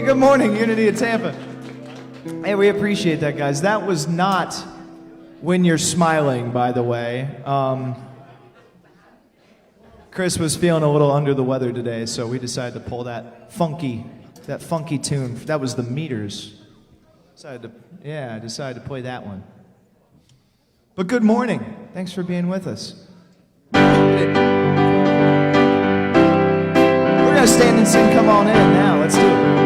Good morning, Unity of Tampa. Hey, we appreciate that, guys. That was not When You're Smiling, by the way. Chris was feeling a little under the weather today, so we decided to pull that funky tune. That was the Meters. Decided to play that one. But good morning. Thanks for being with us. We're gonna stand and sing Come On In now. Let's do it.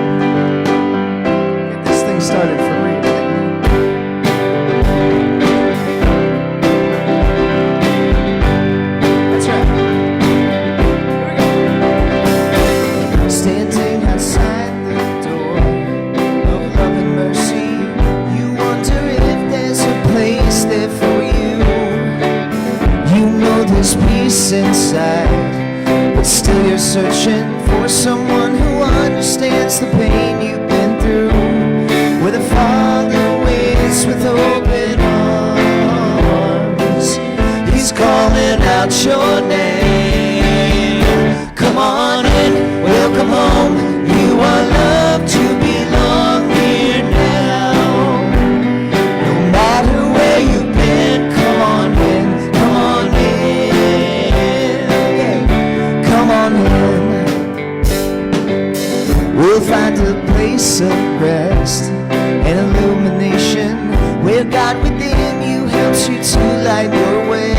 Get this thing started for real. That's right. Here we go. Standing outside the door of love and mercy, you wonder if there's a place there for you. You know there's peace inside, but still you're searching for someone who understands the pain you've been through. Where the Father waits with open arms, He's calling out your name. Come on in, welcome home. You are loved to belong here now. No matter where you've been, come on in, come on in, yeah. Come on in. We'll find a place of rest and illumination, where God within you helps you to light your way.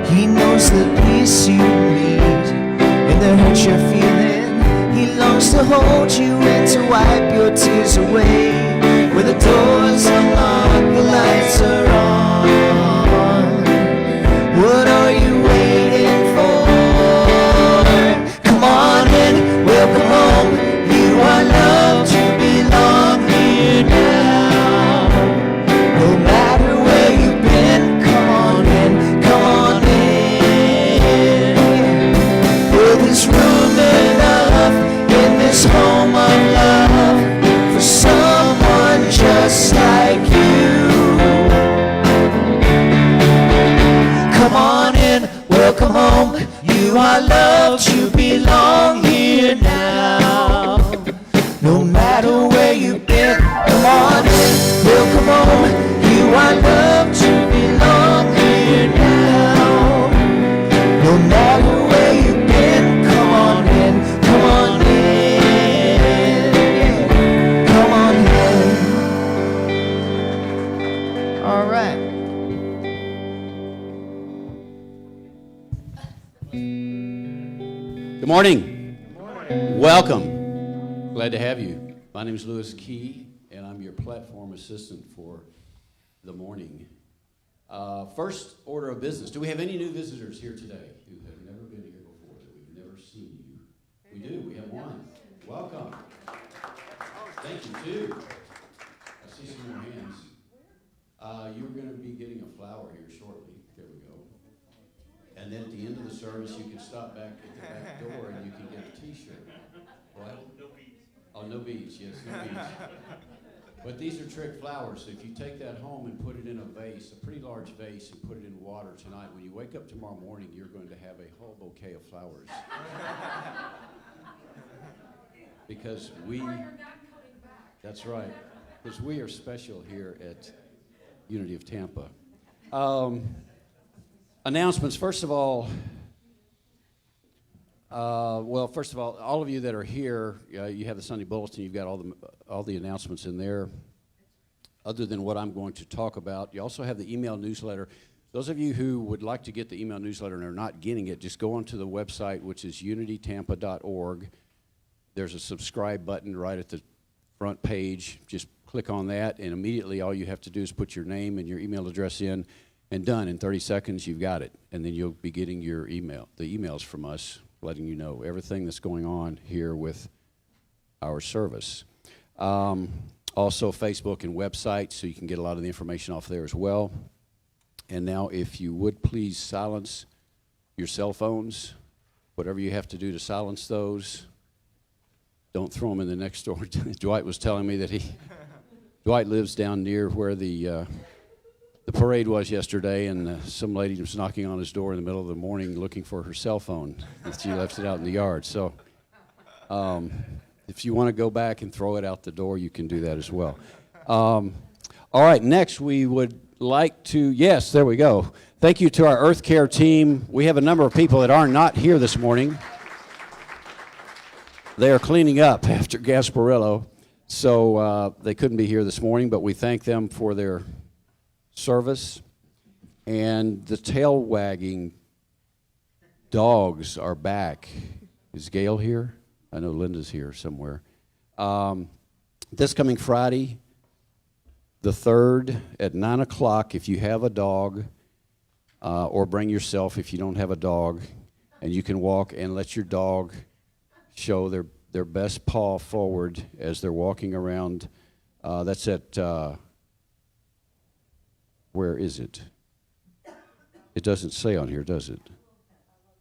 He knows the peace you need and the hurt you're feeling. He longs to hold you and to wipe your tears away. Where the doors unlocked, the lights are on. What are you waiting for? Come on in, welcome home. You are loved to belong here now. No matter where you've been, come on in, come on in. morning. Good morning. Welcome. Glad to have you. My name is Louis Key, and I'm your platform assistant for the morning. First order of business. Do we have any new visitors here today who have never been here before, that we've never seen you? We do. We have one. Welcome. Thank you, too. I see some more hands. You're going to be getting a flower here shortly. There we go. And then at the end of the service, you can stop back at the back door and you can get a T-shirt. What? No beads. Oh, no beads. Yes, no beads. But these are trick flowers. So if you take that home and put it in a vase, a pretty large vase, and put it in water tonight, when you wake up tomorrow morning, you're going to have a whole bouquet of flowers. Because that's right. Because we are special here at Unity of Tampa. Announcements. First of all, all of you that are here, you have the Sunday Bulletin. You've got all the announcements in there. Other than what I'm going to talk about, you also have the email newsletter. Those of you who would like to get the email newsletter and are not getting it, just go onto the website, which is unitytampa.org. There's a subscribe button right at the front page. Just click on that, and immediately all you have to do is put your name and your email address in, and done. In 30 seconds, you've got it. And then you'll be getting the emails from us, letting you know everything that's going on here with our service. Also, Facebook and website, so you can get a lot of the information off there as well. And now, if you would please silence your cell phones, whatever you have to do to silence those. Don't throw them in the next door. Dwight was telling me that Dwight lives down near where the parade was yesterday, and some lady was knocking on his door in the middle of the morning looking for her cell phone. She left it out in the yard. So if you want to go back and throw it out the door, you can do that as well. All right, next we would like to, yes, there we go. Thank you to our Earth Care team. We have a number of people that are not here this morning. They are cleaning up after Gasparillo, so they couldn't be here this morning, but we thank them for their service. And the tail wagging dogs are back. Is Gail here? I know Linda's here somewhere. This coming Friday, the 3rd at 9 o'clock, if you have a dog, or bring yourself if you don't have a dog, and you can walk and let your dog show their best paw forward as they're walking around. That's at, where is it? It doesn't say on here, does it?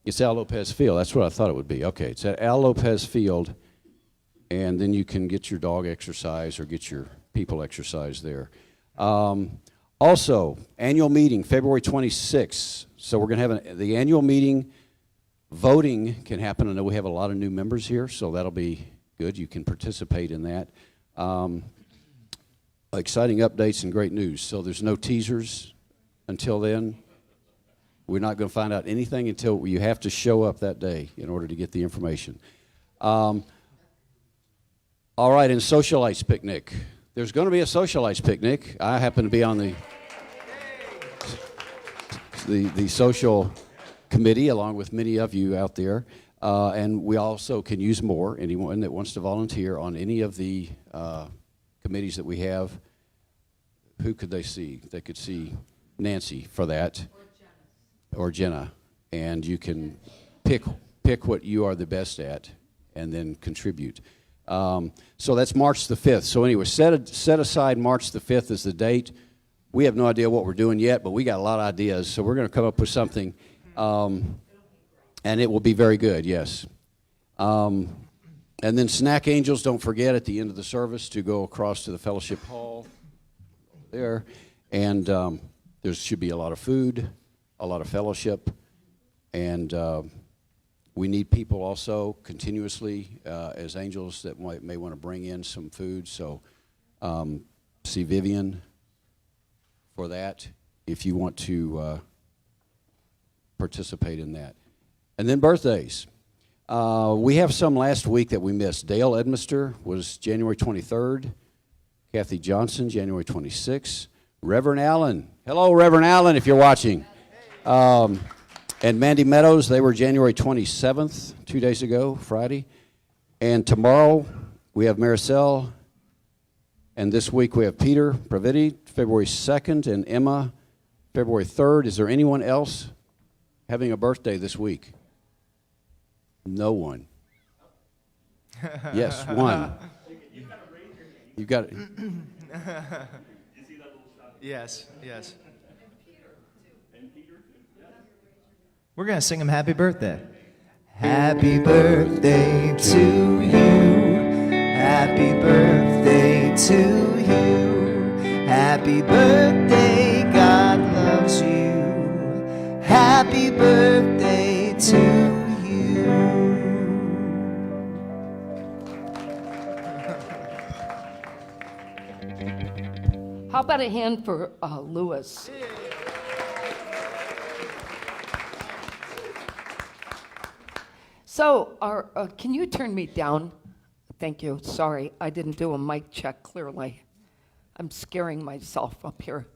It's Al Lopez Field. That's what I thought it would be. Okay, it's at Al Lopez Field, and then you can get your dog exercise or get your people exercise there. Also, annual meeting, February 26th. So we're going to have the annual meeting. Voting can happen. I know we have a lot of new members here, so that'll be good. You can participate in that. Exciting updates and great news. So there's no teasers until then. We're not going to find out anything until you have to show up that day in order to get the information. All right, and Socialites Picnic. There's going to be a Socialites Picnic. I happen to be on the social committee, along with many of you out there, and we also can use more. Anyone that wants to volunteer on any of the committees that we have, who could they see? They could see Nancy for that, or Jenna, and you can pick what you are the best at, and then contribute. So that's March the 5th. So anyway, set aside March the 5th as the date. We have no idea what we're doing yet, but we got a lot of ideas, so we're going to come up with something. And it will be very good, yes. And then Snack Angels, don't forget at the end of the service to go across to the fellowship hall there. And there should be a lot of food, a lot of fellowship. And we need people also continuously as angels that may want to bring in some food. So see Vivian for that if you want to participate in that. And then birthdays. We have some last week that we missed. Dale Edmister was January 23rd. Kathy Johnson, January 26th. Reverend Allen. Hello, Reverend Allen, if you're watching. And Mandy Meadows, they were January 27th, 2 days ago, Friday. And tomorrow we have Maricel. And this week we have Peter Praviti, February 2nd, and Emma, February 3rd. Is there anyone else having a birthday this week? No one. Yes, one. You got it. Yes, yes. We're going to sing him happy birthday. Happy birthday to you. Happy birthday to you. Happy birthday, God loves you. Happy birthday to you. How about a hand for Lewis? So, can you turn me down? Thank you. Sorry, I didn't do a mic check clearly. I'm scaring myself up here.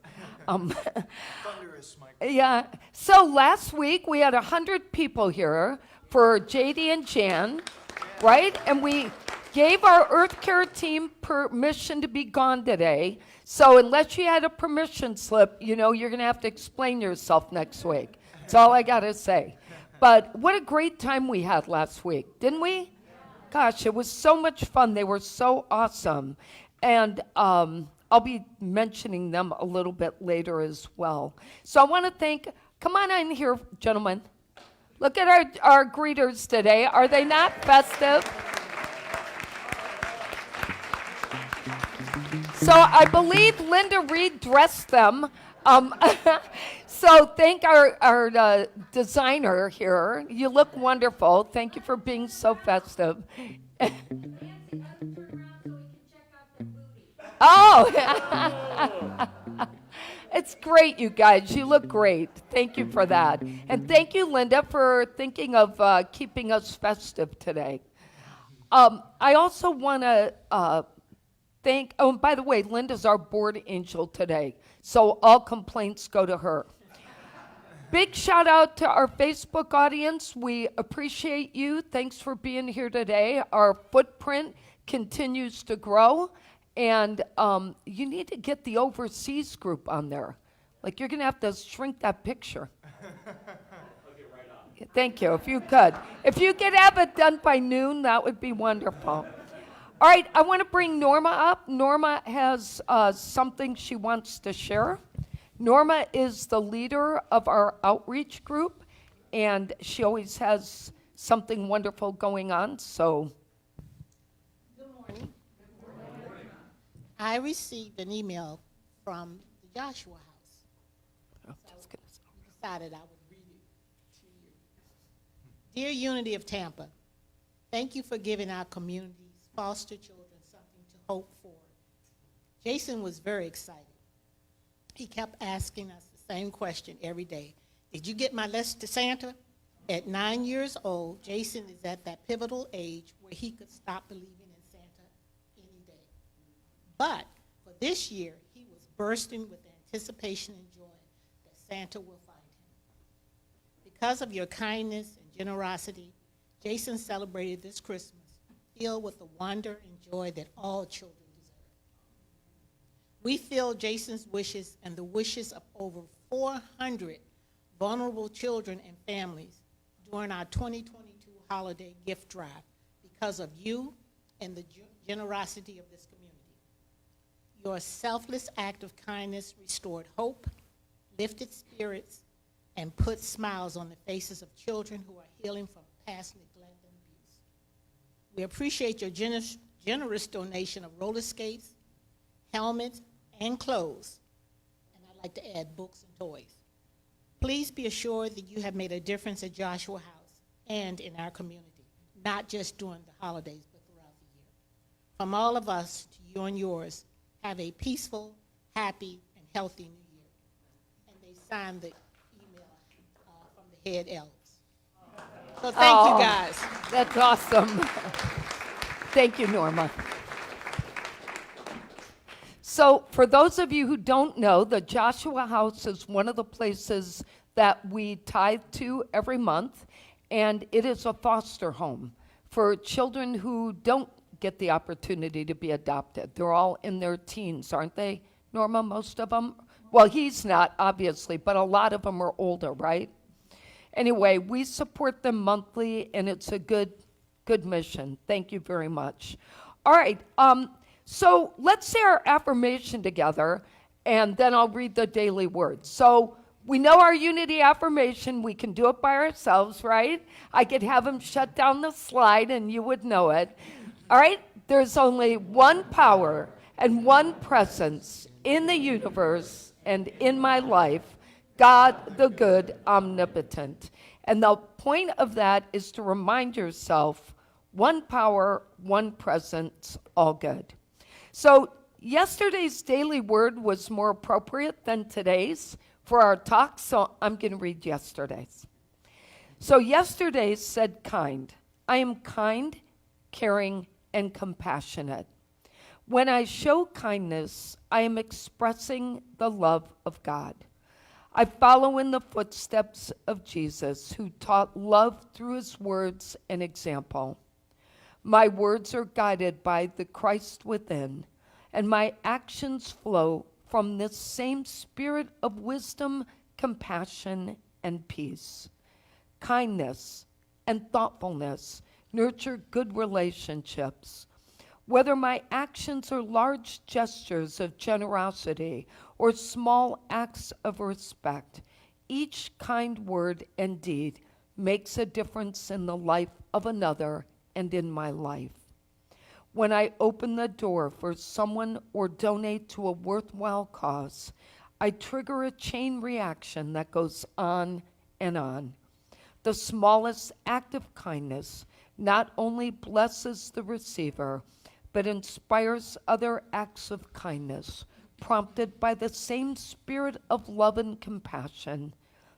Yeah. So last week we had 100 people here for JD and Jan, right? And we gave our Earth Care team permission to be gone today. So unless you had a permission slip, you know, you're going to have to explain yourself next week. That's all I got to say. But what a great time we had last week, didn't we? Gosh, it was so much fun. They were so awesome. And I'll be mentioning them a little bit later as well. So I want to thank, come on in here, gentlemen. Look at our greeters today. Are they not festive? So I believe Linda Reed dressed them. So thank our designer here. You look wonderful. Thank you for being so festive. Oh, it's great, you guys. You look great. Thank you for that. And thank you, Linda, for thinking of keeping us festive today. I also want to thank, oh, and by the way, Linda's our board angel today, so all complaints go to her. Big shout out to our Facebook audience. We appreciate you. Thanks for being here today. Our footprint continues to grow. And you need to get the overseas group on there. Like, you're going to have to shrink that picture. Thank you, if you could. If you could have it done by noon, that would be wonderful. All right, I want to bring Norma up. Norma has something she wants to share. Norma is the leader of our outreach group, and she always has something wonderful going on, so. Good morning. I received an email from the Joshua House. Decided I would read it to you. Dear Unity of Tampa, thank you for giving our community's foster children something to hope for. Jason was very excited. He kept asking us the same question every day. Did you get my letter to Santa? At 9 years old, Jason is at that pivotal age where he could stop believing in Santa any day. But for this year, he was bursting with anticipation and joy that Santa will find him. Because of your kindness and generosity, Jason celebrated this Christmas filled with the wonder and joy that all children deserve. We feel Jason's wishes and the wishes of over 400 vulnerable children and families during our 2022 holiday gift drive because of you and the generosity of this community. Your selfless act of kindness restored hope, lifted spirits, and put smiles on the faces of children who are healing from past neglect and abuse. We appreciate your generous donation of roller skates, helmets, and clothes, and I'd like to add books and toys. Please be assured that you have made a difference at Joshua House and in our community, not just during the holidays, but throughout the year. From all of us to you and yours, have a peaceful, happy, and healthy new year. And they signed the email from the head elves. So thank you guys. That's awesome. Thank you, Norma. So for those of you who don't know, the Joshua House is one of the places that we tithe to every month, and it is a foster home for children who don't get the opportunity to be adopted. They're all in their teens, aren't they, Norma, most of them? Well, he's not, obviously, but a lot of them are older, right? Anyway, we support them monthly, and it's a good mission. Thank you very much. All right, so let's say our affirmation together, and then I'll read the daily word. So we know our unity affirmation. We can do it by ourselves, right? I could have him shut down the slide, and you would know it. All right, there's only one power and one presence in the universe and in my life, God the good, omnipotent. And the point of that is to remind yourself, one power, one presence, all good. So yesterday's daily word was more appropriate than today's for our talk, so I'm going to read yesterday's. So yesterday's said kind. I am kind, caring, and compassionate. When I show kindness, I am expressing the love of God. I follow in the footsteps of Jesus, who taught love through his words and example. My words are guided by the Christ within, and my actions flow from this same spirit of wisdom, compassion, and peace. Kindness and thoughtfulness nurture good relationships. Whether my actions are large gestures of generosity or small acts of respect, each kind word and deed makes a difference in the life of another and in my life. When I open the door for someone or donate to a worthwhile cause, I trigger a chain reaction that goes on and on. The smallest act of kindness not only blesses the receiver, but inspires other acts of kindness, prompted by the same spirit of love and compassion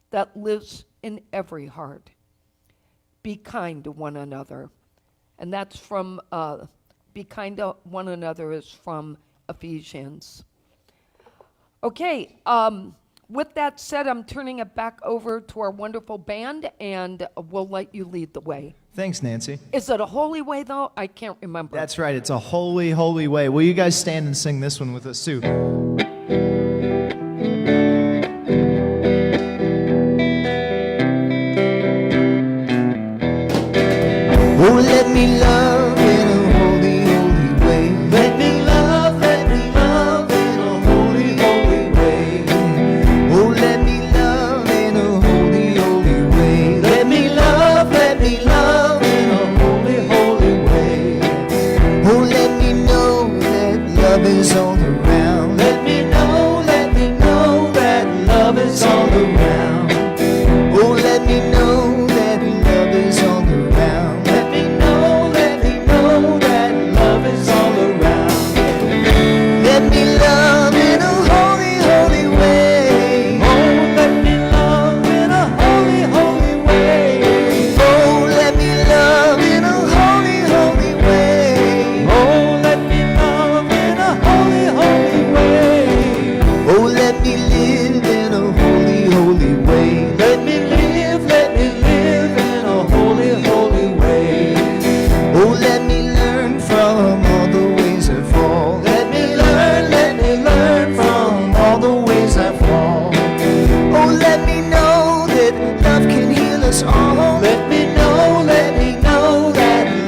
that lives in every heart. Be kind to one another. And that's from, be kind to one another is from Ephesians. Okay, with that said, I'm turning it back over to our wonderful band, and we'll let you lead the way. Thanks, Nancy. Is it a holy way, though? I can't remember. That's right. It's a holy, holy way. Will you guys stand and sing this one with us, too? Oh, let me love in a holy, holy way. Let me love in a holy, holy way. Oh, let me love in a holy, holy way. Let me love in a holy, holy way. Oh, let me know that love is all around. Let me know that love is all around. Oh, let me know that love is all around. Let me know that love is all around. Let me love in a holy, holy way. Oh, let me love in a holy, holy way. Oh, let me love in a holy, holy way. Oh, let me love in a holy, holy way. Oh, let me live in a holy, holy way. Let me live in a holy, holy way. Oh, let me learn from all the ways I fall. Let me learn from all the ways I fall. Oh, let me know that love can heal us all. Let me know that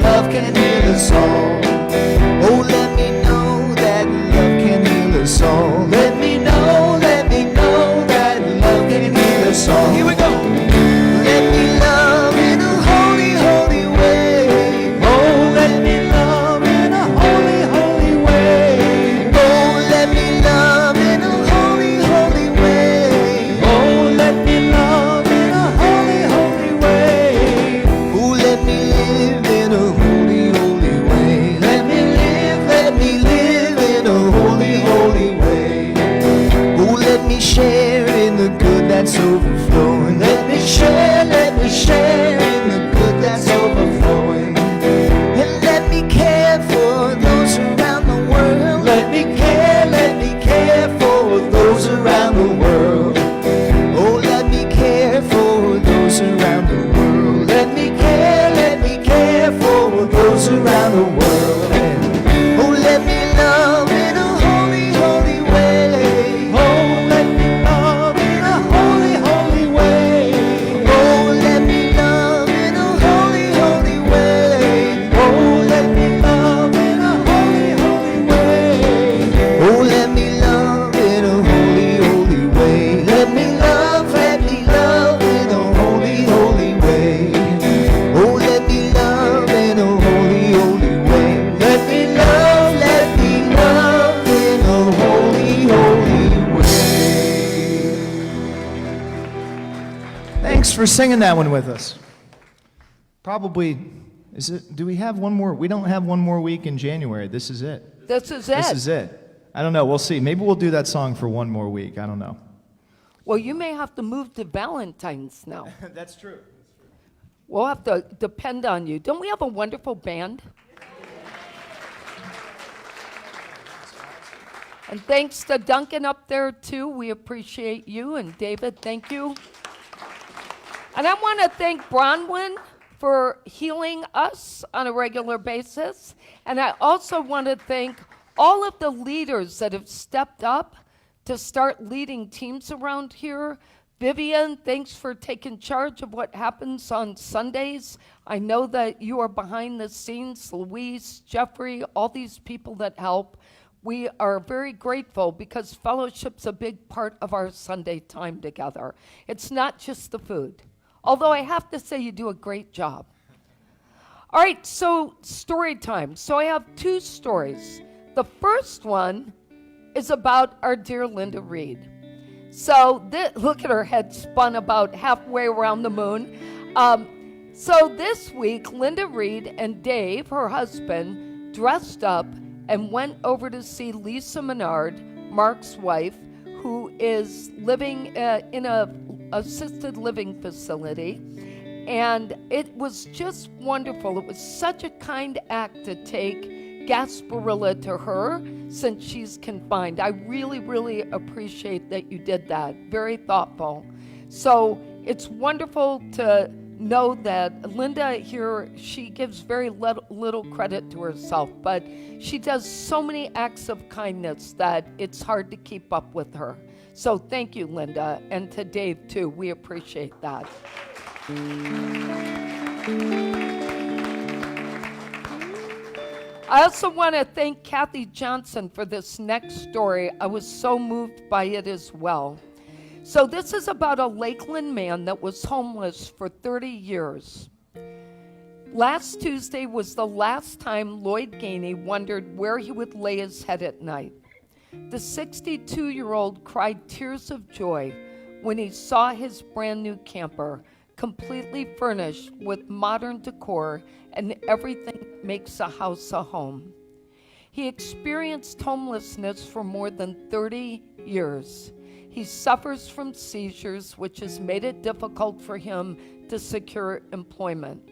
love can heal us all. Oh, let me know that love can heal us all. Let me know that love can heal us all. Here we go. Let me love in a holy, holy way. Oh, let me love in a holy, holy way. Oh, let me love in a holy, holy way. Oh, let me love in a holy, holy way. Oh, let me live in a holy, holy way. angels around the world. And oh, let me love in a holy, holy way. Oh, let me love in a holy, holy way. Oh, let me love in a holy, holy way. Oh, let me love in a holy, holy way. Oh, let me love in a holy, holy way. Let me love in a holy, holy way. Oh, let me love in a holy, holy way. Let me love in a holy, holy way. Thanks for singing that one with us. Probably, do we have one more? We don't have one more week in January. This is it. This is it. This is it. I don't know. We'll see. Maybe we'll do that song for one more week. I don't know. Well, you may have to move to Valentine's now. That's true. We'll have to depend on you. Don't we have a wonderful band? And thanks to Duncan up there, too. We appreciate you. And David, thank you. And I want to thank Bronwyn for healing us on a regular basis. And I also want to thank all of the leaders that have stepped up to start leading teams around here. Vivian, thanks for taking charge of what happens on Sundays. I know that you are behind the scenes. Louise, Jeffrey, all these people that help. We are very grateful because fellowship's a big part of our Sunday time together. It's not just the food, although I have to say you do a great job. All right, so story time. So I have two stories. The first one is about our dear Linda Reed. So look at her head spun about halfway around the moon. So this week, Linda Reed and Dave, her husband, dressed up and went over to see Lisa Menard, Mark's wife, who is living in an assisted living facility. And it was just wonderful. It was such a kind act to take Gasparilla to her since she's confined. I really, really appreciate that you did that. Very thoughtful. So it's wonderful to know that Linda here, she gives very little credit to herself, but she does so many acts of kindness that it's hard to keep up with her. So thank you, Linda, and to Dave too. We appreciate that. I also want to thank Kathy Johnson for this next story. I was so moved by it as well. So this is about a Lakeland man that was homeless for 30 years. Last Tuesday was the last time Lloyd Gainey wondered where he would lay his head at night. The 62-year-old cried tears of joy when he saw his brand new camper, completely furnished with modern decor and everything that makes a house a home. He experienced homelessness for more than 30 years. He suffers from seizures, which has made it difficult for him to secure employment.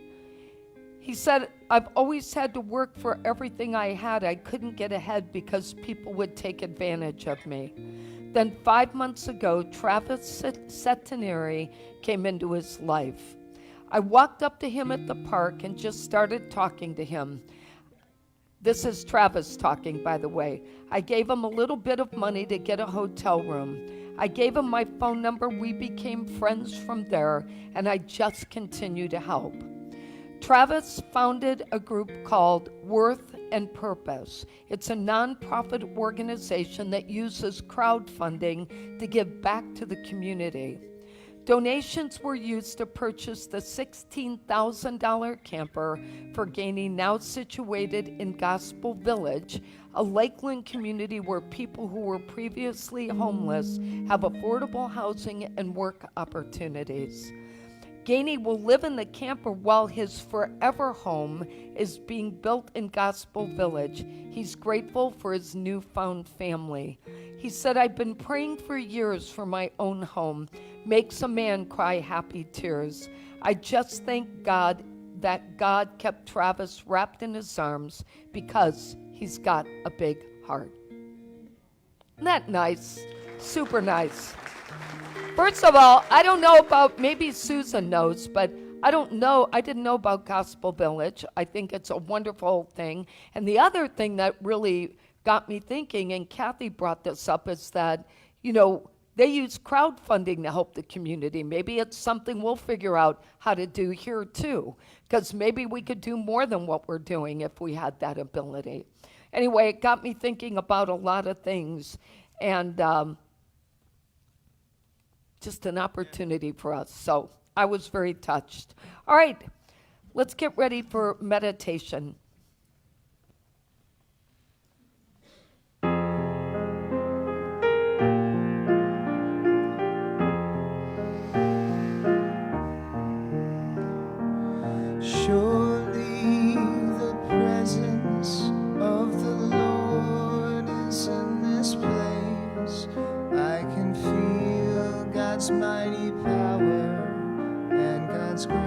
He said, I've always had to work for everything I had. I couldn't get ahead because people would take advantage of me. Then 5 months ago, Travis Setineri came into his life. I walked up to him at the park and just started talking to him. This is Travis talking, by the way. I gave him a little bit of money to get a hotel room. I gave him my phone number. We became friends from there, and I just continue to help. Travis founded a group called Worth and Purpose. It's a nonprofit organization that uses crowdfunding to give back to the community. Donations were used to purchase the $16,000 camper for Gainey, now situated in Gospel Village, a Lakeland community where people who were previously homeless have affordable housing and work opportunities. Gainey will live in the camper while his forever home is being built in Gospel Village. He's grateful for his newfound family. He said, I've been praying for years for my own home. Makes a man cry happy tears. I just thank God that God kept Travis wrapped in his arms because he's got a big heart. Isn't that nice? Super nice. First of all, I don't know about, maybe Susan knows, but I don't know, I didn't know about Gospel Village. I think it's a wonderful thing. And the other thing that really got me thinking, and Kathy brought this up, is that, they use crowdfunding to help the community. Maybe it's something we'll figure out how to do here too, because maybe we could do more than what we're doing if we had that ability. Anyway, it got me thinking about a lot of things, and just an opportunity for us. So I was very touched. All right, let's get ready for meditation. Surely the presence of the Lord is in this place. I can feel God's mighty power and God's grace.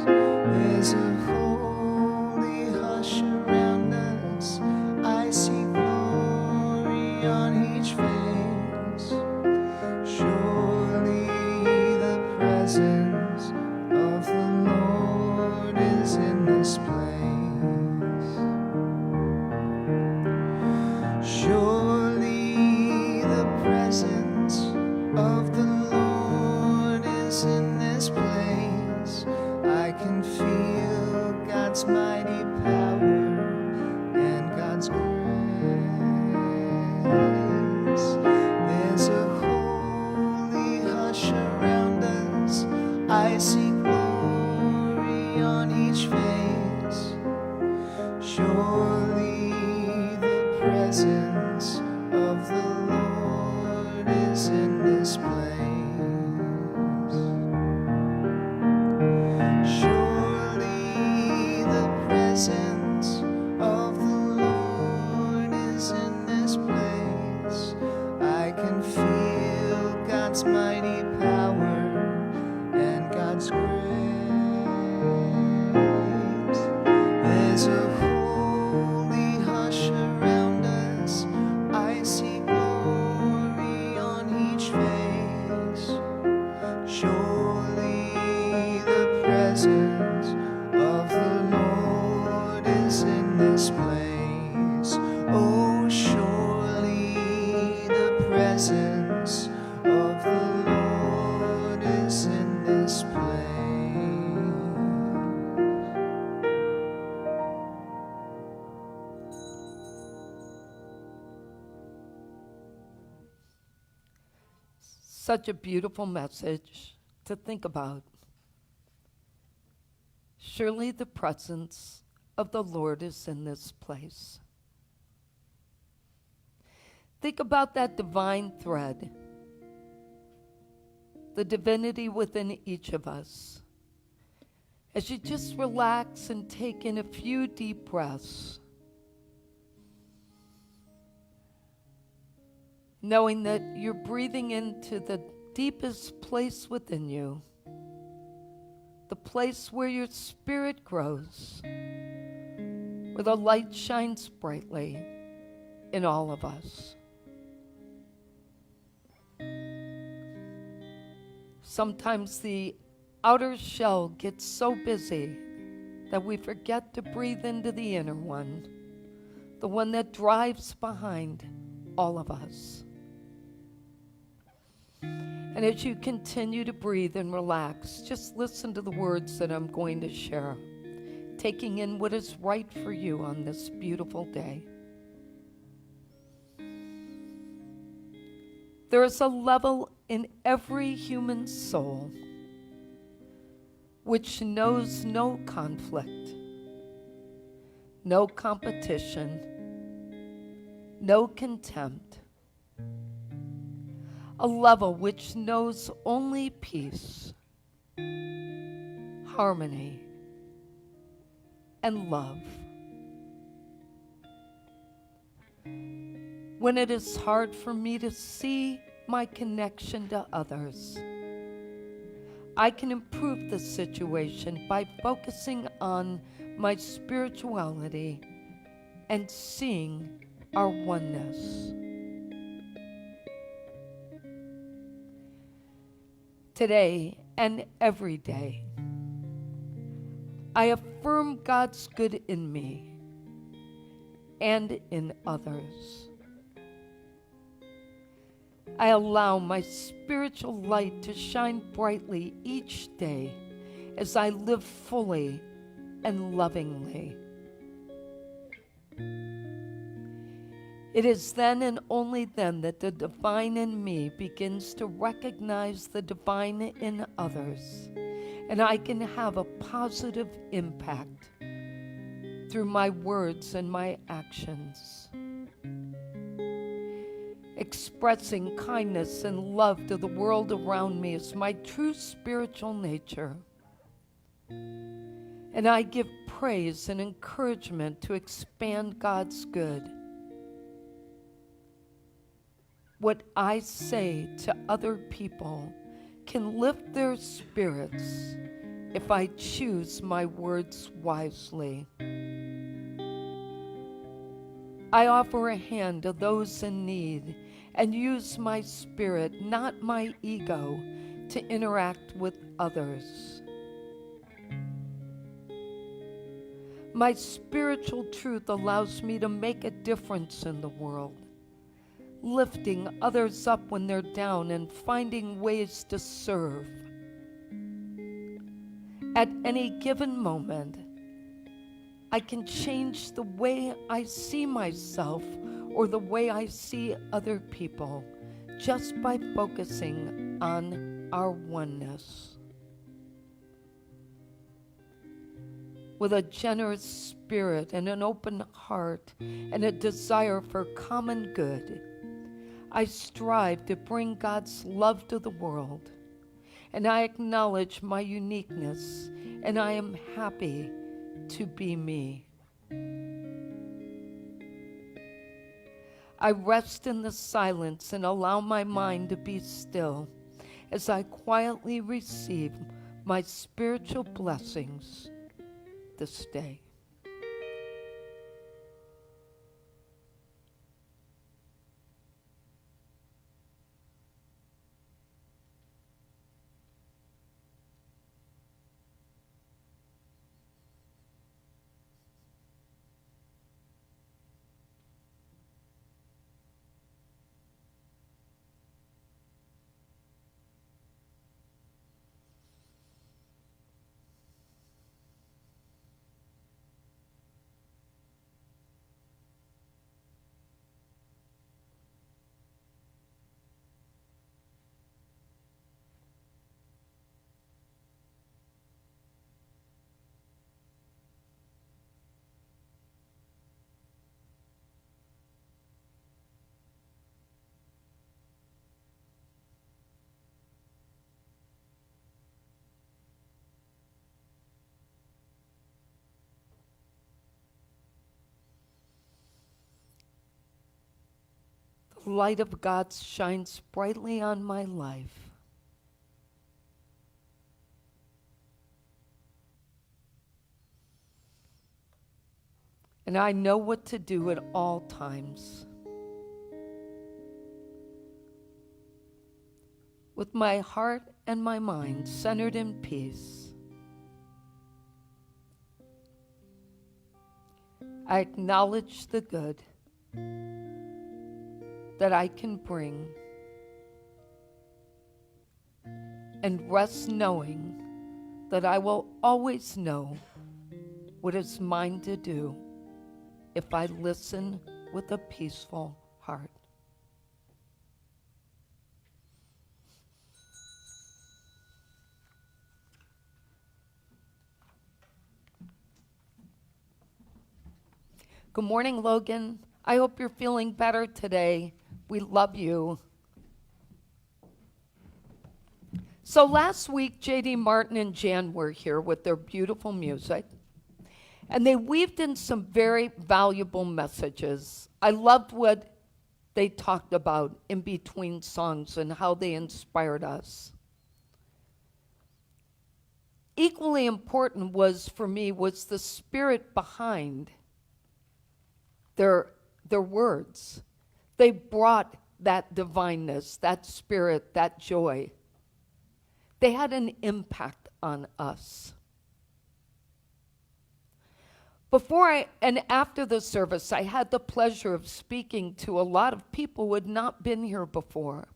There's a holy hush around us. I see glory on each face. Surely the presence of the Lord is in this place. Surely the presence of the Lord is in this place. I can feel God's mighty power and God's grace. There's a holy hush around us. I see glory on each face. Surely the presence of the Lord is in this place. Surely the presence of the Lord is in this place. I can feel God's mighty power and God's grace. There's a holy hush around us. I see glory on each face. Surely the presence of the Lord is in this place. Oh, surely the presence of the Lord is in this place. Such a beautiful message to think about. Surely the presence of the Lord is in this place. Think about that divine thread, the divinity within each of us. As you just relax and take in a few deep breaths, knowing that you're breathing into the deepest place within you, the place where your spirit grows, where the light shines brightly in all of us. Sometimes the outer shell gets so busy that we forget to breathe into the inner one, the one that drives behind all of us. And as you continue to breathe and relax, just listen to the words that I'm going to share, taking in what is right for you on this beautiful day. There is a level in every human soul which knows no conflict, no competition, no contempt, a level which knows only peace, harmony, and love. When it is hard for me to see my connection to others, I can improve the situation by focusing on my spirituality and seeing our oneness. today and every day. I affirm God's good in me and in others. I allow my spiritual light to shine brightly each day as I live fully and lovingly. It is then and only then that the divine in me begins to recognize the divine in others, and I can have a positive impact through my words and my actions. Expressing kindness and love to the world around me is my true spiritual nature. And I give praise and encouragement to expand God's good. What I say to other people can lift their spirits if I choose my words wisely. I offer a hand to those in need and use my spirit, not my ego, to interact with others. My spiritual truth allows me to make a difference in the world, lifting others up when they're down and finding ways to serve. At any given moment, I can change the way I see myself or the way I see other people just by focusing on our oneness. With a generous spirit and an open heart and a desire for common good, I strive to bring God's love to the world, and I acknowledge my uniqueness, and I am happy to be me. I rest in the silence and allow my mind to be still as I quietly receive my spiritual blessings this day. The light of God shines brightly on my life. And I know what to do at all times. With my heart and my mind centered in peace, I acknowledge the good that I can bring and rest knowing that I will always know what is mine to do if I listen with a peaceful heart. Good morning, Logan. I hope you're feeling better today. We love you. So last week, J.D. Martin and Jan were here with their beautiful music, and they weaved in some very valuable messages. I loved what they talked about in between songs and how they inspired us. Equally important for me was the spirit behind their words. They brought that divineness, that spirit, that joy. They had an impact on us. Before and after the service, I had the pleasure of speaking to a lot of people who had not been here before.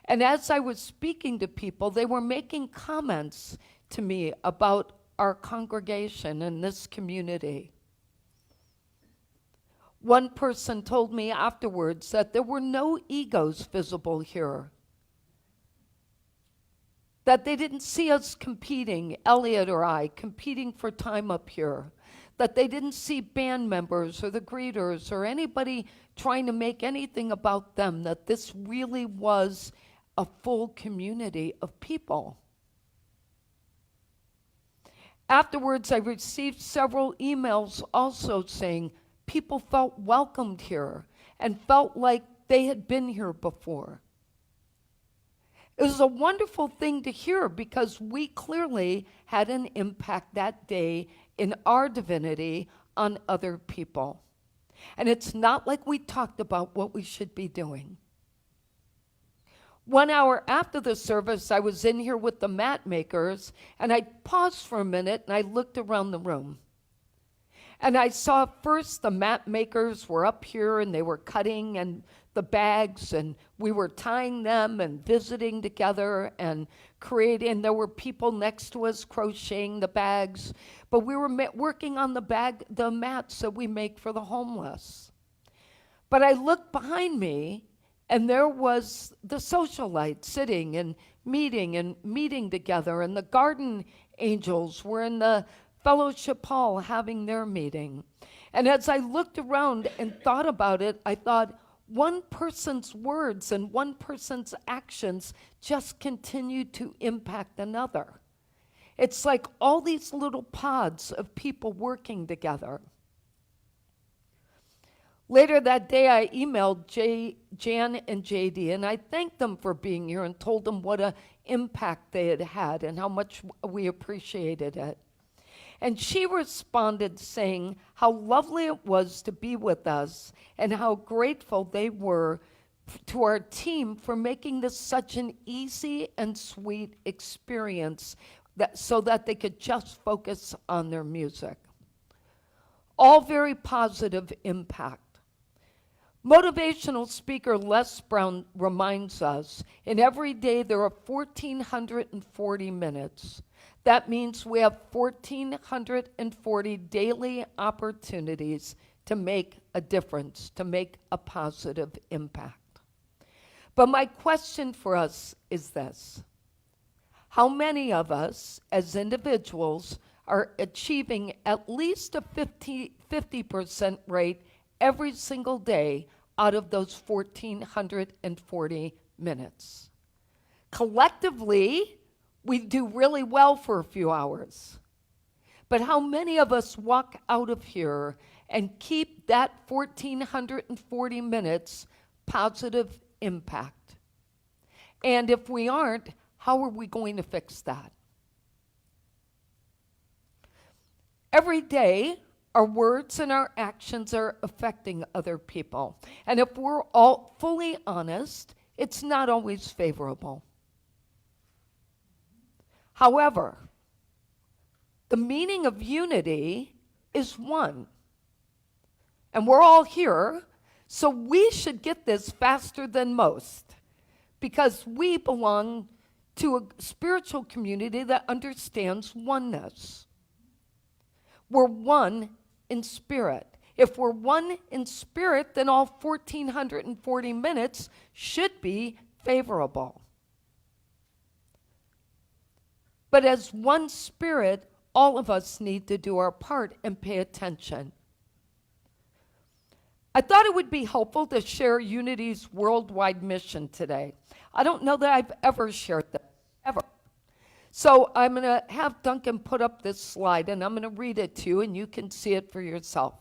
And as I was speaking to people, they were making comments to me about our congregation and this community. One person told me afterwards that there were no egos visible here, that they didn't see us competing, Elliot or I, competing for time up here, that they didn't see band members or the greeters or anybody trying to make anything about them, that this really was a full community of people. Afterwards, I received several emails also saying people felt welcomed here and felt like they had been here before. It was a wonderful thing to hear because we clearly had an impact that day in our divinity on other people. And it's not like we talked about what we should be doing. 1 hour after the service, I was in here with the mat makers, and I paused for a minute and I looked around the room. And I saw first the mat makers were up here and they were cutting and the bags, and we were tying them and visiting together and creating. There were people next to us crocheting the bags, but we were working on the mats that we make for the homeless. But I looked behind me, and there was the socialites sitting and meeting together, and the garden angels were in the fellowship hall having their meeting. And as I looked around and thought about it, I thought, one person's words and one person's actions just continue to impact another. It's like all these little pods of people working together. Later that day, I emailed Jan and JD, and I thanked them for being here and told them what an impact they had had and how much we appreciated it. And she responded saying how lovely it was to be with us and how grateful they were to our team for making this such an easy and sweet experience so that they could just focus on their music. All very positive impact. Motivational speaker Les Brown reminds us, in every day there are 1,440 minutes. That means we have 1,440 daily opportunities to make a difference, to make a positive impact. But my question for us is this: how many of us as individuals are achieving at least a 50% rate every single day out of those 1,440 minutes? Collectively, we do really well for a few hours. But how many of us walk out of here and keep that 1,440 minutes positive impact? And if we aren't, how are we going to fix that? Every day, our words and our actions are affecting other people. And if we're all fully honest, it's not always favorable. However, the meaning of unity is one. And we're all here, so we should get this faster than most because we belong to a spiritual community that understands oneness. We're one in spirit. If we're one in spirit, then all 1,440 minutes should be favorable. But as one spirit, all of us need to do our part and pay attention. I thought it would be helpful to share Unity's worldwide mission today. I don't know that I've ever shared that, ever. So I'm going to have Duncan put up this slide, and I'm going to read it to you, and you can see it for yourself.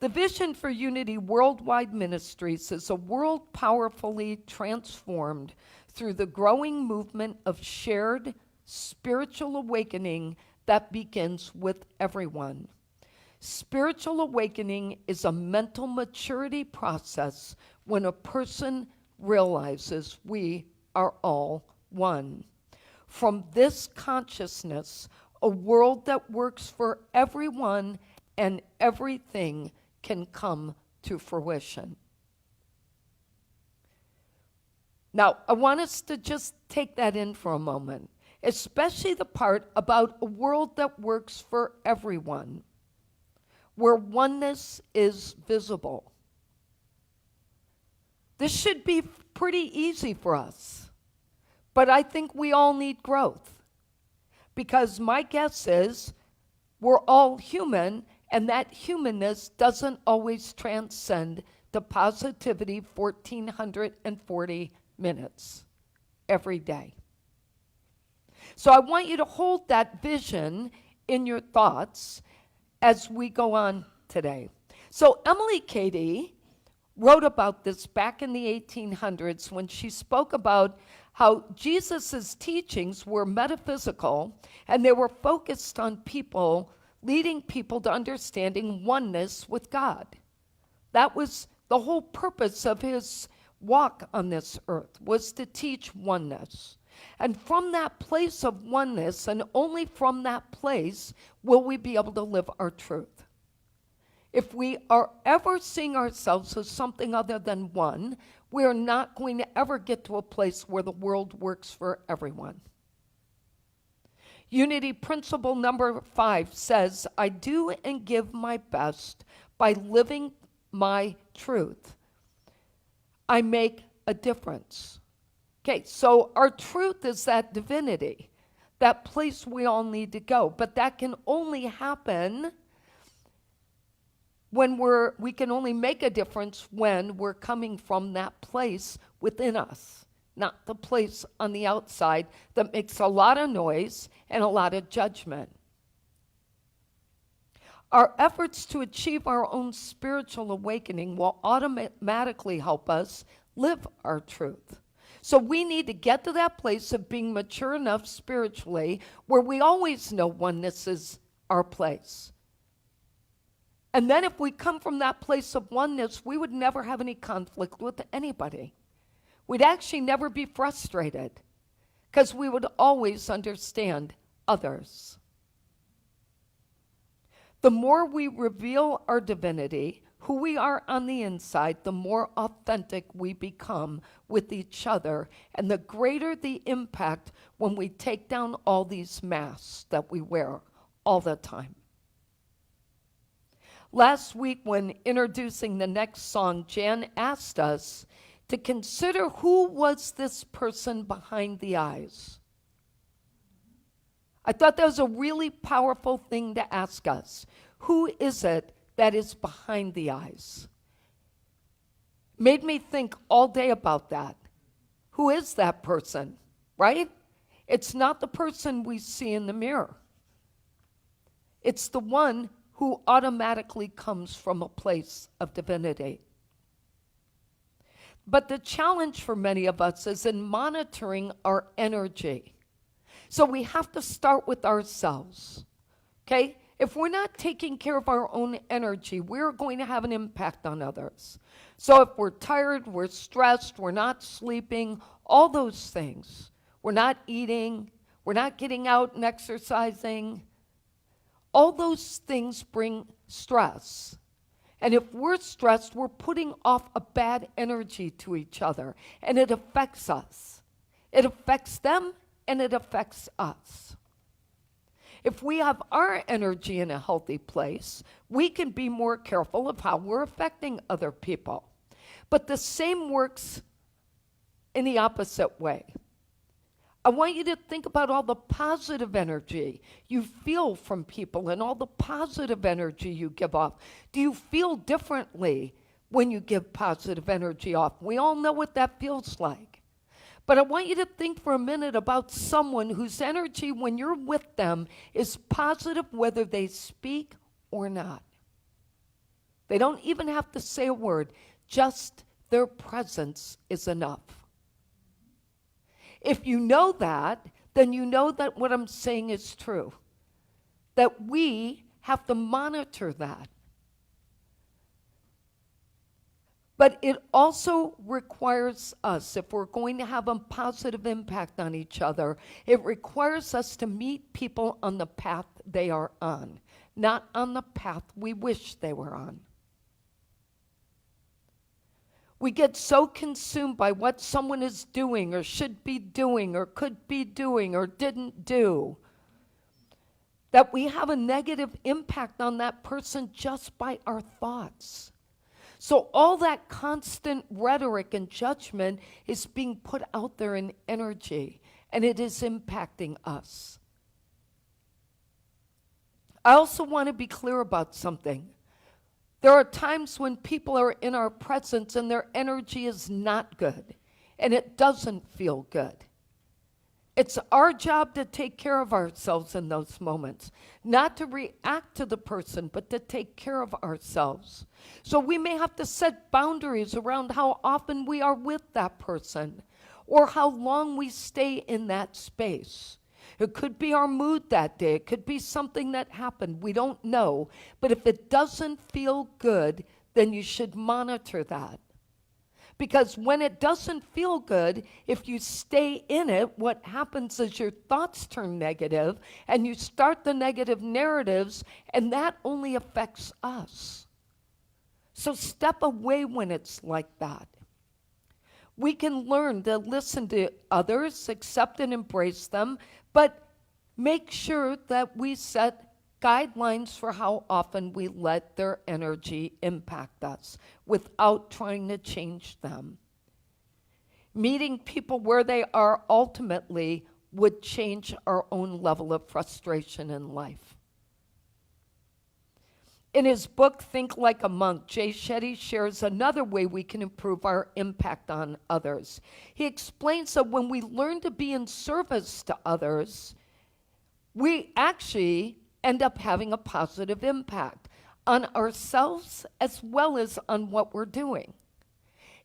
The vision for Unity Worldwide Ministries is a world powerfully transformed through the growing movement of shared spiritual awakening that begins with everyone. Spiritual awakening is a mental maturity process when a person realizes we are all one. from this consciousness, a world that works for everyone and everything can come to fruition. Now, I want us to just take that in for a moment, especially the part about a world that works for everyone, where oneness is visible. This should be pretty easy for us, but I think we all need growth, because my guess is we're all human, and that humanness doesn't always transcend the positivity 1,440 minutes every day. So I want you to hold that vision in your thoughts as we go on today. So Emily Cady wrote about this back in the 1800s when she spoke about how Jesus' teachings were metaphysical and they were focused on people, leading people to understanding oneness with God. That was the whole purpose of his walk on this earth, was to teach oneness. And from that place of oneness, and only from that place, will we be able to live our truth. If we are ever seeing ourselves as something other than one, we are not going to ever get to a place where the world works for everyone. Unity principle number 5 says, I do and give my best by living my truth. I make a difference. Okay, so our truth is that divinity, that place we all need to go. But that can only happen when we can only make a difference when we're coming from that place within us, not the place on the outside that makes a lot of noise and a lot of judgment. Our efforts to achieve our own spiritual awakening will automatically help us live our truth. So we need to get to that place of being mature enough spiritually where we always know oneness is our place. And then if we come from that place of oneness, we would never have any conflict with anybody. We'd actually never be frustrated because we would always understand others. The more we reveal our divinity, who we are on the inside, the more authentic we become with each other, and the greater the impact when we take down all these masks that we wear all the time. Last week, when introducing the next song, Jan asked us to consider who was this person behind the eyes. I thought that was a really powerful thing to ask us. Who is it that is behind the eyes? Made me think all day about that. Who is that person, right? It's not the person we see in the mirror. It's the one who automatically comes from a place of divinity. But the challenge for many of us is in monitoring our energy. So we have to start with ourselves, okay? If we're not taking care of our own energy, we're going to have an impact on others. So if we're tired, we're stressed, we're not sleeping, all those things, we're not eating, we're not getting out and exercising, all those things bring stress. And if we're stressed, we're putting off a bad energy to each other, and it affects us. It affects them, and it affects us. If we have our energy in a healthy place, we can be more careful of how we're affecting other people. But the same works in the opposite way. I want you to think about all the positive energy you feel from people and all the positive energy you give off. Do you feel differently when you give positive energy off? We all know what that feels like. But I want you to think for a minute about someone whose energy, when you're with them, is positive whether they speak or not. They don't even have to say a word. Just their presence is enough. If you know that, then you know that what I'm saying is true. That we have to monitor that. But it also requires us, if we're going to have a positive impact on each other, it requires us to meet people on the path they are on, not on the path we wish they were on. We get so consumed by what someone is doing or should be doing or could be doing or didn't do that we have a negative impact on that person just by our thoughts. So all that constant rhetoric and judgment is being put out there in energy, and it is impacting us. I also want to be clear about something. There are times when people are in our presence and their energy is not good, and it doesn't feel good. It's our job to take care of ourselves in those moments, not to react to the person, but to take care of ourselves. So we may have to set boundaries around how often we are with that person or how long we stay in that space. It could be our mood that day. It could be something that happened. We don't know. But if it doesn't feel good, then you should monitor that. Because when it doesn't feel good, if you stay in it, what happens is your thoughts turn negative and you start the negative narratives, and that only affects us. So step away when it's like that. We can learn to listen to others, accept and embrace them, but make sure that we set guidelines for how often we let their energy impact us without trying to change them. Meeting people where they are ultimately would change our own level of frustration in life. In his book, Think Like a Monk, Jay Shetty shares another way we can improve our impact on others. He explains that when we learn to be in service to others, we actually end up having a positive impact on ourselves as well as on what we're doing.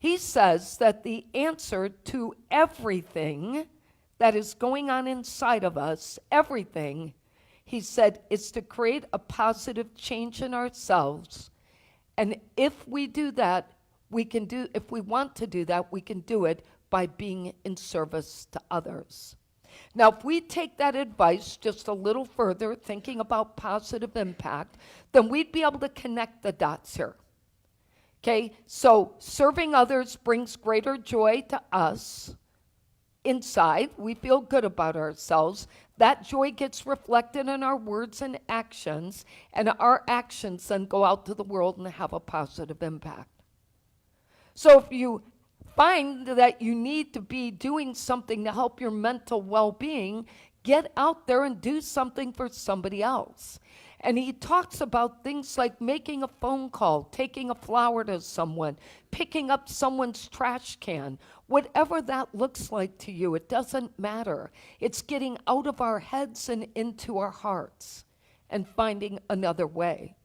He says that the answer to everything that is going on inside of us, everything, he said, is to create a positive change in ourselves. And if we do that, if we want to do that, we can do it by being in service to others. Now, if we take that advice just a little further, thinking about positive impact, then we'd be able to connect the dots here. Okay, so serving others brings greater joy to us inside. We feel good about ourselves. That joy gets reflected in our words and actions, and our actions then go out to the world and have a positive impact. So if you find that you need to be doing something to help your mental well-being, get out there and do something for somebody else. And he talks about things like making a phone call, taking a flower to someone, picking up someone's trash can. Whatever that looks like to you, it doesn't matter. It's getting out of our heads and into our hearts and finding another way.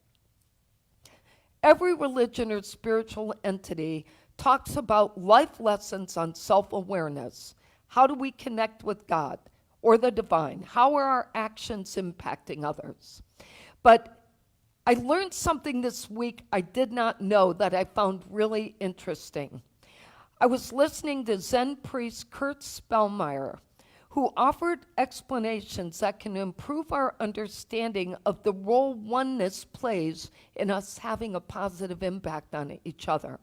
Every religion or spiritual entity talks about life lessons on self-awareness. How do we connect with God or the divine? How are our actions impacting others? But I learned something this week I did not know that I found really interesting. I was listening to Zen priest Kurt Spellmeyer, who offered explanations that can improve our understanding of the role oneness plays in us having a positive impact on each other.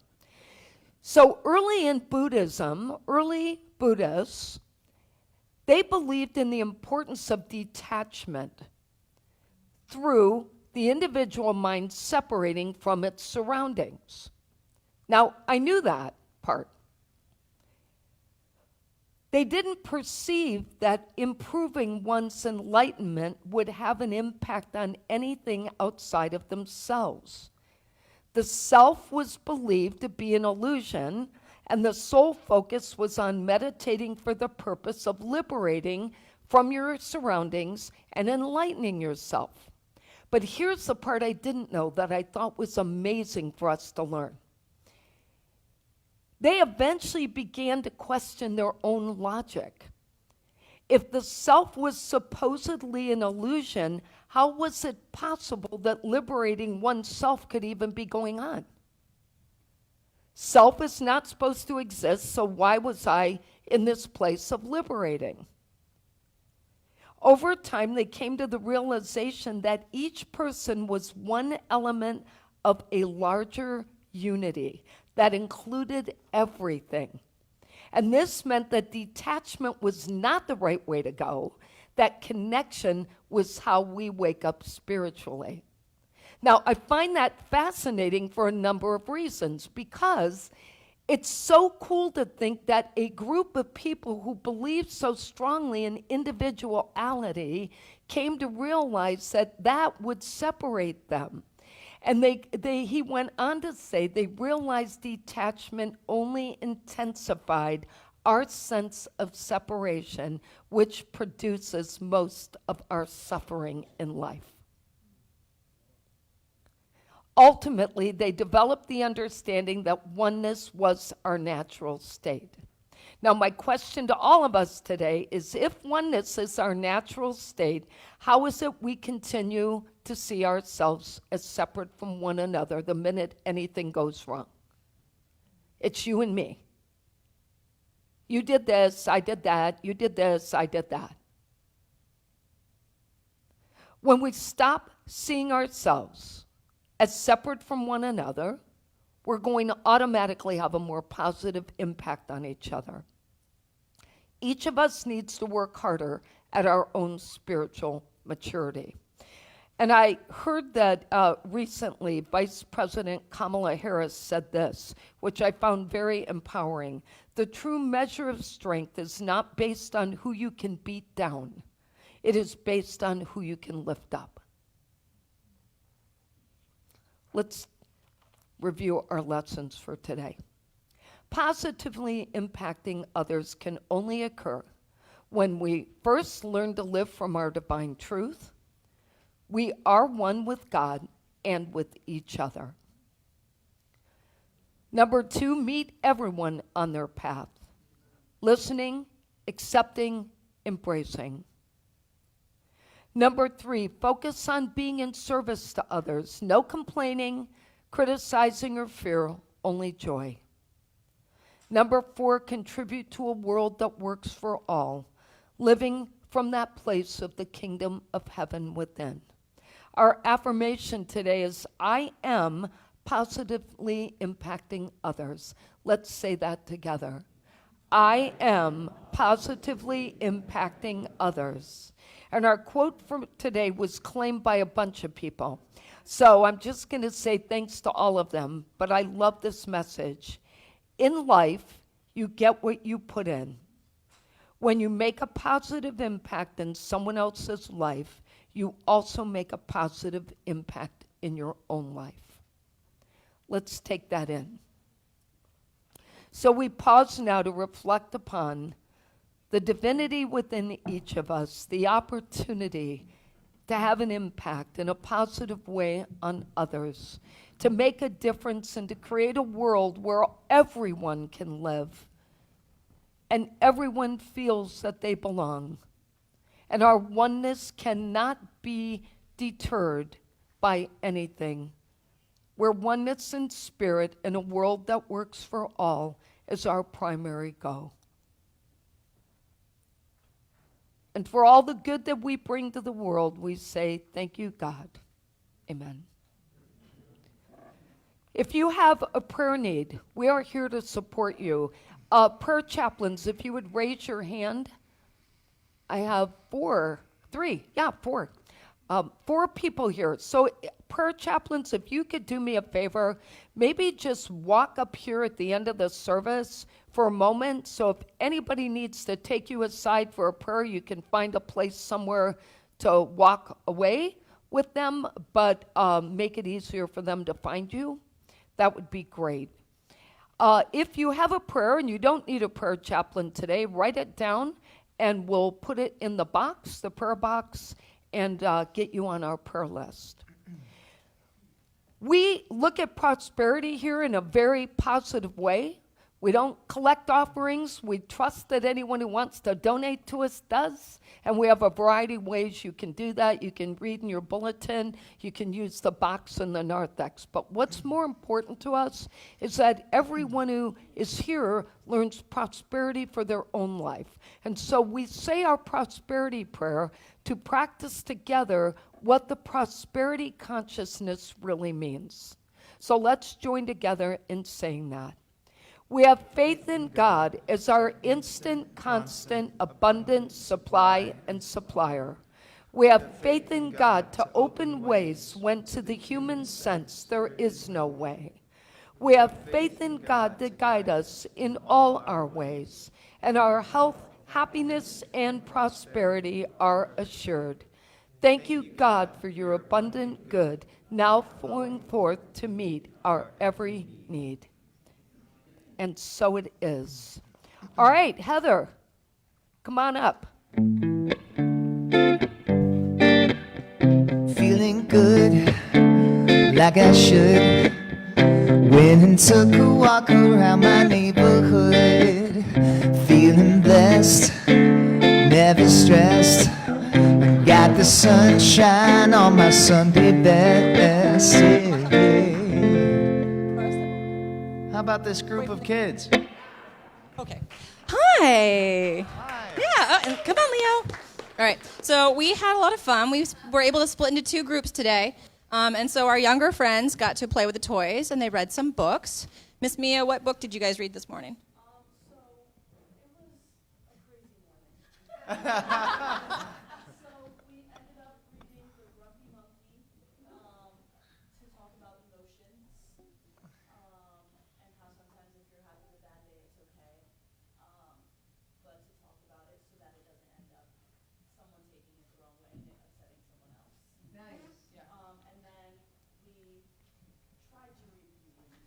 So early in Buddhism, early Buddhists, they believed in the importance of detachment through the individual mind separating from its surroundings. Now, I knew that part. They didn't perceive that improving one's enlightenment would have an impact on anything outside of themselves. The self was believed to be an illusion, and the sole focus was on meditating for the purpose of liberating from your surroundings and enlightening yourself. But here's the part I didn't know that I thought was amazing for us to learn. They eventually began to question their own logic. If the self was supposedly an illusion, how was it possible that liberating oneself could even be going on? Self is not supposed to exist, so why was I in this place of liberating? Over time, they came to the realization that each person was one element of a larger unity that included everything. And this meant that detachment was not the right way to go, that connection was how we wake up spiritually. Now, I find that fascinating for a number of reasons, because it's so cool to think that a group of people who believe so strongly in individuality came to realize that that would separate them. And he went on to say they realized detachment only intensified our sense of separation, which produces most of our suffering in life. Ultimately, they developed the understanding that oneness was our natural state. Now, my question to all of us today is, if oneness is our natural state, how is it we continue to see ourselves as separate from one another the minute anything goes wrong? It's you and me. You did this, I did that. You did this, I did that. When we stop seeing ourselves as separate from one another, we're going to automatically have a more positive impact on each other. Each of us needs to work harder at our own spiritual maturity. And I heard that recently Vice President Kamala Harris said this, which I found very empowering. The true measure of strength is not based on who you can beat down. It is based on who you can lift up. Let's review our lessons for today. Positively impacting others can only occur when we first learn to live from our divine truth. We are one with God and with each other. Number 2, meet everyone on their path. Listening, accepting, embracing. Number 3, focus on being in service to others. No complaining, criticizing, or fear, only joy. Number 4, contribute to a world that works for all, living from that place of the kingdom of heaven within. Our affirmation today is, I am positively impacting others. Let's say that together. I am positively impacting others. And our quote from today was claimed by a bunch of people. So I'm just going to say thanks to all of them, but I love this message. In life, you get what you put in. When you make a positive impact in someone else's life, you also make a positive impact in your own life. Let's take that in. So we pause now to reflect upon the divinity within each of us, the opportunity to have an impact in a positive way on others, to make a difference and to create a world where everyone can live and everyone feels that they belong. And our oneness cannot be deterred by anything. Where oneness in spirit in a world that works for all is our primary goal. And for all the good that we bring to the world, we say, thank you, God. Amen. If you have a prayer need, we are here to support you. Prayer chaplains, if you would raise your hand. I have 4 people here. So prayer chaplains, if you could do me a favor, maybe just walk up here at the end of the service for a moment. So if anybody needs to take you aside for a prayer, you can find a place somewhere to walk away with them, but make it easier for them to find you. That would be great. If you have a prayer and you don't need a prayer chaplain today, write it down and we'll put it in the box, the prayer box, and get you on our prayer list. We look at prosperity here in a very positive way. We don't collect offerings. We trust that anyone who wants to donate to us does. And we have a variety of ways you can do that. You can read in your bulletin. You can use the box in the narthex. But what's more important to us is that everyone who is here learns prosperity for their own life. And so we say our prosperity prayer to practice together what the prosperity consciousness really means. So let's join together in saying that. We have faith in God as our instant, constant, abundant supply and supplier. We have faith in God to open ways when to the human sense there is no way. We have faith in God to guide us in all our ways, and our health, happiness, and prosperity are assured. Thank you, God, for your abundant good, now flowing forth to meet our every need. And so it is. All right, Heather, come on up. Feeling good, like I should. Went and took a walk around my neighborhood. Feeling blessed, never stressed. I got the sunshine on my Sunday best. Yeah. How about this group of kids? Okay. Hi. Yeah, and come on, Leo. All right, so we had a lot of fun. We were able to split into 2 groups today. And so our younger friends got to play with the toys, and they read some books. Miss Mia, what book did you guys read this morning? So it was a crazy morning. So we ended up reading The Grumpy Monkey to talk about emotions and how sometimes if you're having a bad day, it's okay. But to talk about it so that it doesn't end up someone taking it the wrong way and it upsetting someone else. Nice. Yeah. And then we tried to read Beauty and the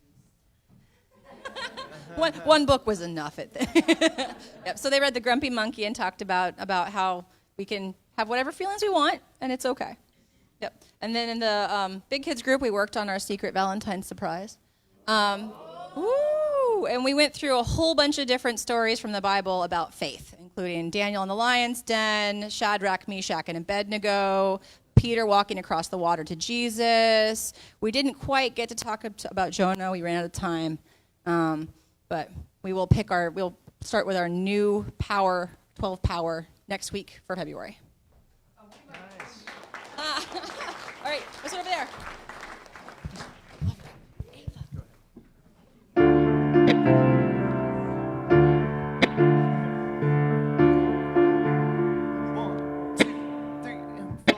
Beast. One book was enough. Yep. So they read The Grumpy Monkey and talked about how we can have whatever feelings we want, and it's okay. Yep. And then in the Big Kids group, we worked on our secret Valentine's surprise. Woo! And we went through a whole bunch of different stories from the Bible about faith, including Daniel in the lion's den, Shadrach, Meshach, and Abednego, Peter walking across the water to Jesus. We didn't quite get to talk about Jonah. We ran out of time. But we'll start with our new power, 12 power, next week for February. Nice. All right, let's sit over there. One, 2, 3, and 4.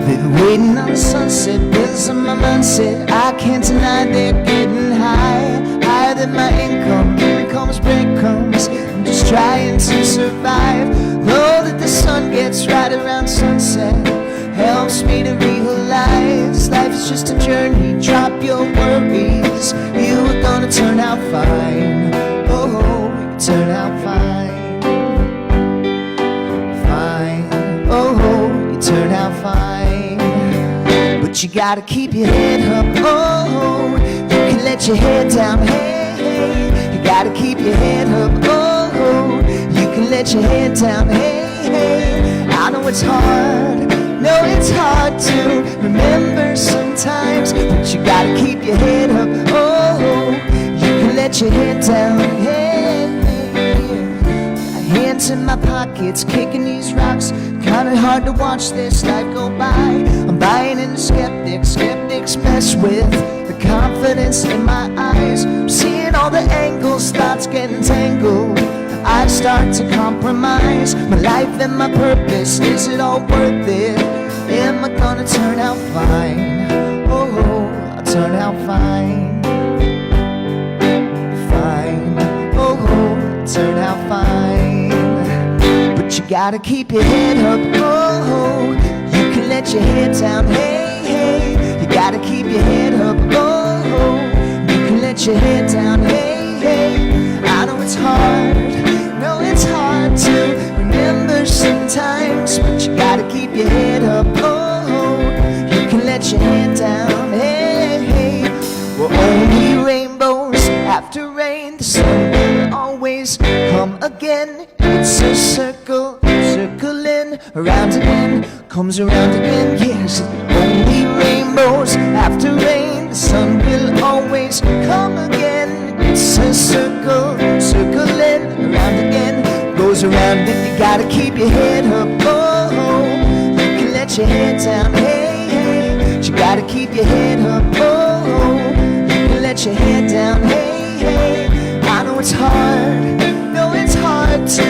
Been waiting on the sunset, bills on my mindset. I can't deny they're getting high, higher than my income. Here comes breadcrumbs. I'm just trying to survive. Know that the sun gets right around sunset, helps me to realize life is just a journey. Drop your worries, you are gonna turn out fine. Oh, you turn out fine. Oh, you turn out fine. But you gotta keep your head up. Oh, you can let your head down. Hey, hey. You gotta keep your head up. Oh, you can let your head down. Hey, hey. I know it's hard. No, it's hard to remember sometimes. But you gotta keep your head up. Oh, you can let your head down. Hey, hands in my pockets, kicking these rocks. Kinda hard to watch this life go by. I'm buying into skeptics, skeptics mess with the confidence in my eyes. I'm seeing all the angles, thoughts getting tangled. I start to compromise my life and my purpose. Is it all worth it? Am I gonna turn out fine? Oh, I'll turn out fine. Fine. Oh, I'll turn out fine. But you gotta keep your head up. Oh, you can let your head down. Hey, hey. You gotta keep your head up. Oh, you can let your head down. Hey, hey. I know it's hard. No, it's hard to remember let your head down. Hey, hey. We're only rainbows after rain. The sun will always come again. It's a circle, circling around again, comes around again. Yes, only rainbows after rain. The sun will always come again. It's a circle, circling around again, goes around. If you gotta keep your head up, oh, you can let your head down. Hey, hey, but you gotta keep your head up, oh, you can let your head down. Hey, hey, I know it's hard, no, it's hard to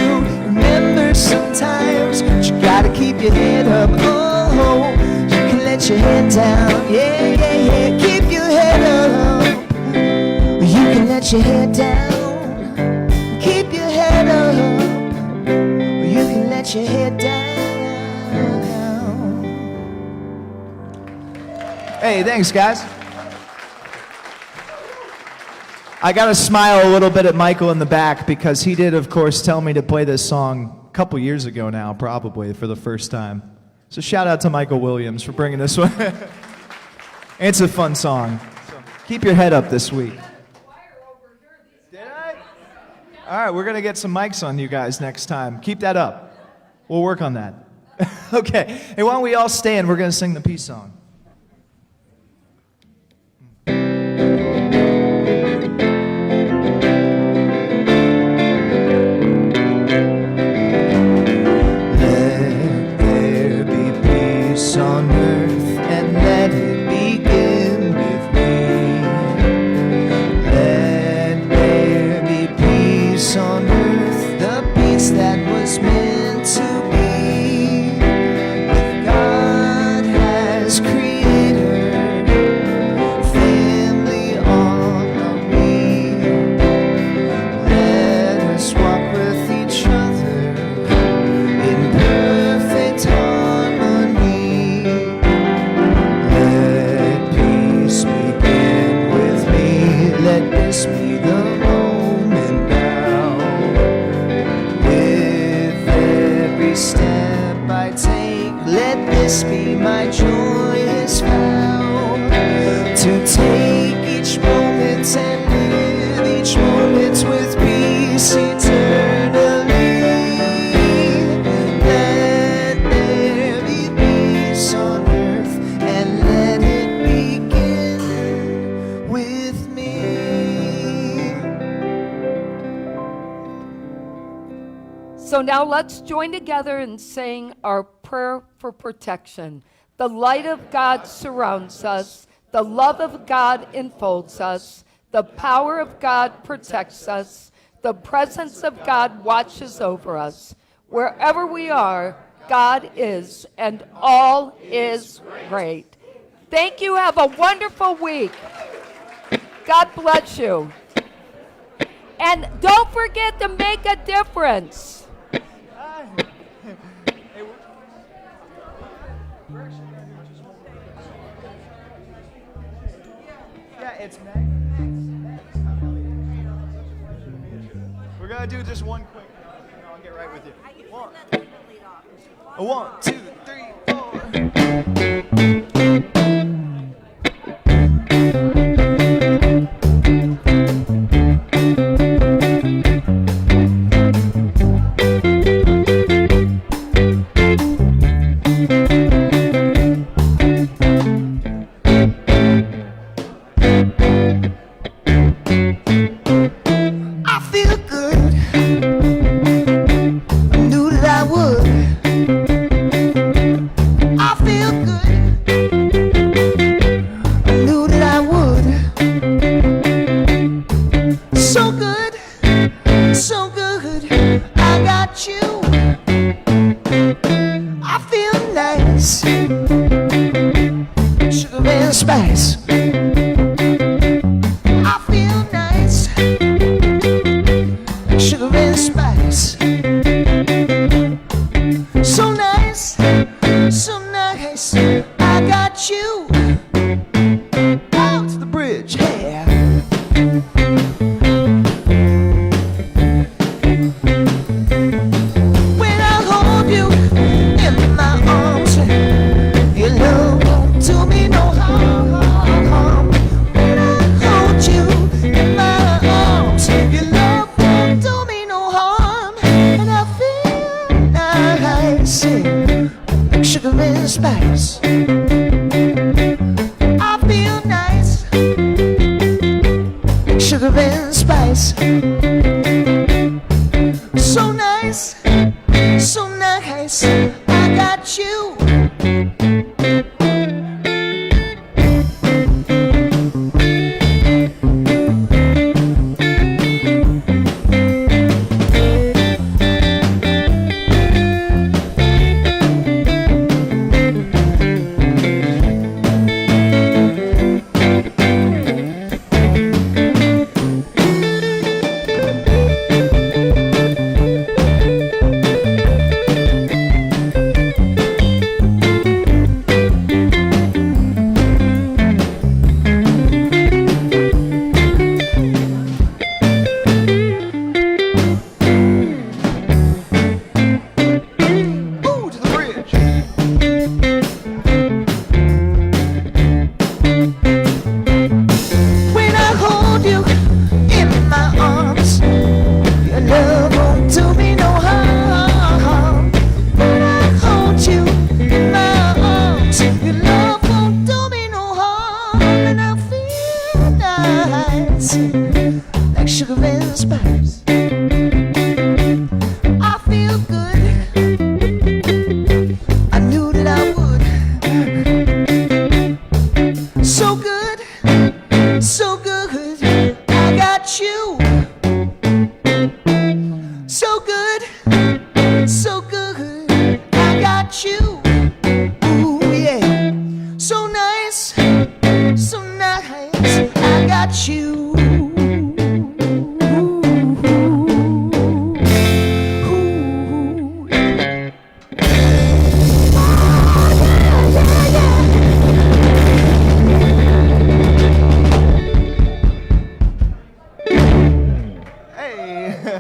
remember sometimes, but you gotta keep your head up, oh, you can let your head down. Yeah, yeah, yeah, keep your head up. You can let your head down. Keep your head up. You can let your head down. Hey, thanks, guys. I got to smile a little bit at Michael in the back because he did, of course, tell me to play this song a couple years ago now, probably for the first time. So shout out to Michael Williams for bringing this one. It's a fun song. So keep your head up this week. Did I? All right, we're going to get some mics on you guys next time. Keep that up. We'll work on that. Okay. Hey, why don't we all stand? We're going to sing the peace song. On earth, and let it begin with me. Let there be peace on earth, the peace that was meant to be. With God as creator, family on the wheel. Let us walk with each other in perfect harmony. Let this be the moment now. With every step I take, let this be my joyous vow. To take each moment and live each moment with peace eternally. Let there be peace on earth, and let it begin with me. So now let's join together and sing our prayer for protection. The light of God surrounds us. The love of God enfolds us. The power of God protects us. The presence of God watches over us. Wherever we are, God is, and all is great. Thank you. Have a wonderful week. God bless you. And don't forget to make a difference. Yeah, it's Meg. We're gonna do just one quick. No, I'll get right with you. One, 2, 3, 4. arms. I feel nice, like sugar and spice. So nice, so nice. I got you. Ooh, to the bridge. When I hold you in my arms, your love won't do me no harm. When I hold you in my arms, your love won't do me no harm. And I feel nice, like sugar and spice.